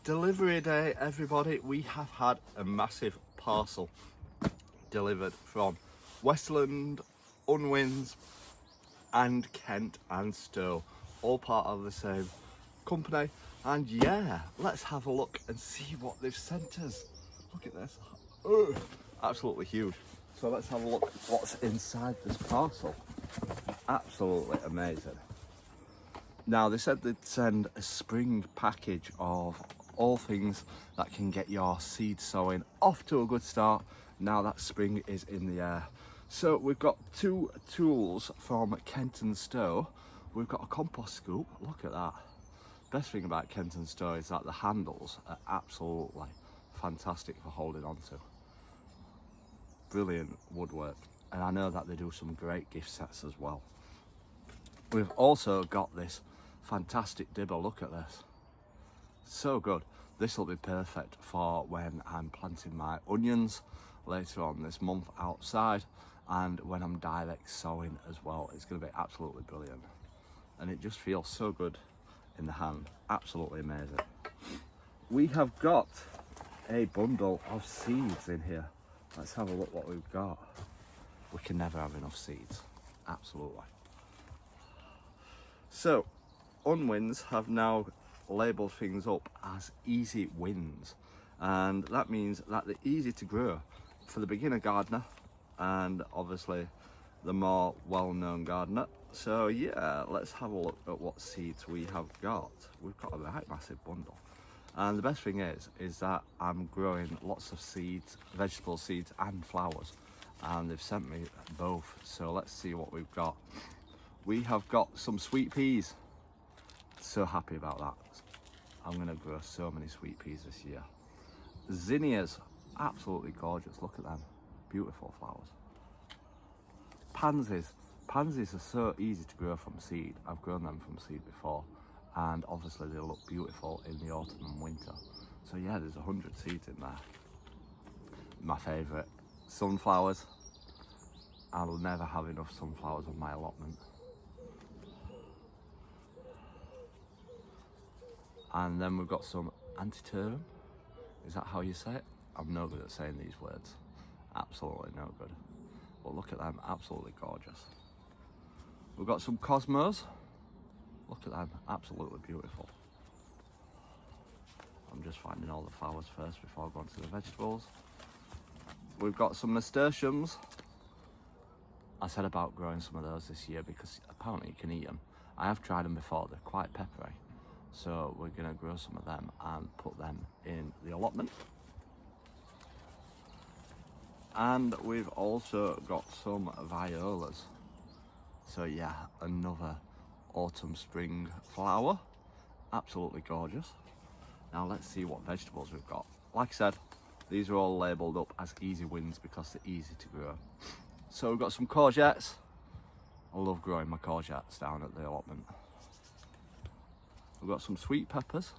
Delivery day, everybody. We have had a massive parcel delivered from Westland, Unwins and Kent and Stowe, all part of the same company. And yeah, let's have a look and see what they've sent us. Look at this. Ugh, absolutely huge. So let's have a look at what's inside this parcel. Absolutely amazing. Now, they said they'd send a spring package of all things that can get your seed sowing off to a good start now that spring is in the air. So we've got two tools from Kent and Stowe. We've got a compost scoop. Look at that. Best thing about Kent and Stowe is that the handles are absolutely fantastic for holding on to. Brilliant woodwork. And I know that they do some great gift sets as well. We've also got this fantastic dibber. Look at this. So good. This will be perfect for when I'm planting my onions later on this month outside, and when I'm direct sowing as well. It's going to be absolutely brilliant, and it just feels so good in the hand. Absolutely amazing. We have got a bundle of seeds in here. Let's have a look what we've got. We can never have enough seeds. Absolutely. So Unwins have now labelled things up as easy wins, and that means that they're easy to grow for the beginner gardener and obviously the more well-known gardener. So yeah, let's have a look at what seeds we have got. We've got a right massive bundle, and the best thing is that I'm growing lots of seeds, vegetable seeds and flowers, and they've sent me both. So let's see what we've got. We have got some sweet peas. So happy about that. I'm going to grow so many sweet peas this year. Zinnias, absolutely gorgeous. Look at them, beautiful flowers. Pansies are so easy to grow from seed. I've grown them from seed before, and obviously they look beautiful in the autumn and winter. So yeah, there's 100 seeds in there. My favourite, sunflowers. I'll never have enough sunflowers on my allotment. And then we've got some antiterrum. Is that how you say it? I'm no good at saying these words. Absolutely no good. But look at them, absolutely gorgeous. We've got some cosmos. Look at them, absolutely beautiful. I'm just finding all the flowers first before I go on to the vegetables. We've got some nasturtiums. I said about growing some of those this year because apparently you can eat them. I have tried them before, they're quite peppery. So we're going to grow some of them and put them in the allotment. And we've also got some violas. So yeah, another autumn spring flower. Absolutely gorgeous. Now let's see what vegetables we've got. Like I said, these are all labelled up as easy wins because they're easy to grow. So we've got some courgettes. I love growing my courgettes down at the allotment. We've got some sweet peppers.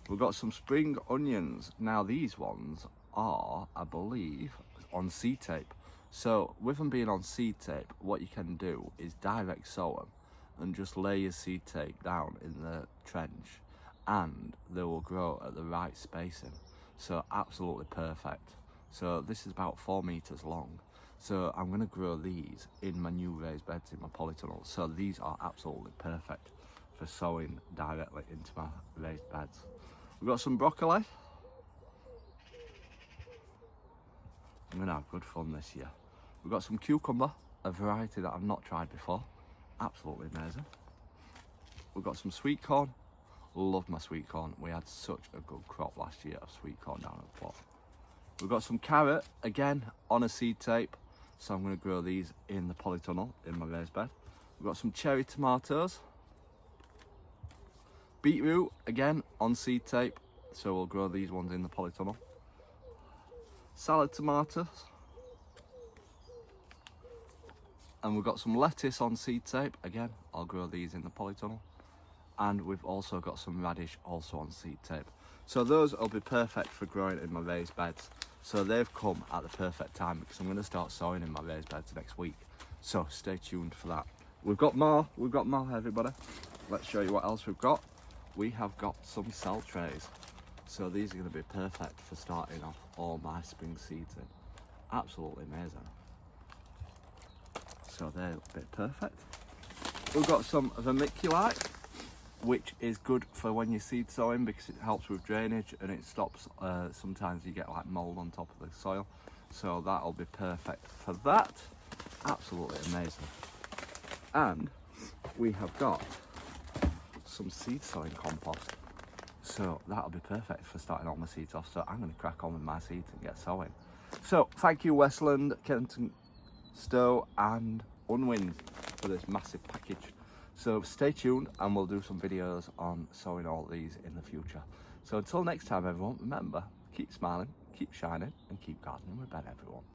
We've got some spring onions. Now these ones are, I believe, on seed tape. So with them being on seed tape, what you can do is direct sow them and just lay your seed tape down in the trench, and they will grow at the right spacing. So absolutely perfect. So this is about 4 meters long. So I'm going to grow these in my new raised beds in my polytunnel. So these are absolutely perfect for sowing directly into my raised beds. We've got some broccoli. I'm going to have good fun this year. We've got some cucumber, a variety that I've not tried before. Absolutely amazing. We've got some sweet corn. Love my sweet corn. We had such a good crop last year of sweet corn down at the plot. We've got some carrot, again, on a seed tape. So I'm going to grow these in the polytunnel in my raised bed. We've got some cherry tomatoes. Beetroot, again, on seed tape. So we'll grow these ones in the polytunnel. Salad tomatoes. And we've got some lettuce on seed tape. Again, I'll grow these in the polytunnel. And we've also got some radish also on seed tape. So those will be perfect for growing in my raised beds. So they've come at the perfect time because I'm going to start sowing in my raised beds next week. So stay tuned for that. We've got more everybody. Let's show you what else we've got. we have got some cell trays. So these are going to be perfect for starting off all my spring seeds in. Absolutely amazing. So they're a bit perfect. We've got some vermiculite, which is good for when you're seed sowing because it helps with drainage and it stops, sometimes you get like mold on top of the soil. So that'll be perfect for that. Absolutely amazing. And we have got some seed sowing compost. So that'll be perfect for starting all my seeds off. So I'm going to crack on with my seeds and get sowing. So thank you Westland, Kenton, Stowe and Unwins for this massive package. So stay tuned and we'll do some videos on sowing all these in the future. So until next time everyone, remember, keep smiling, keep shining and keep gardening with Ben everyone.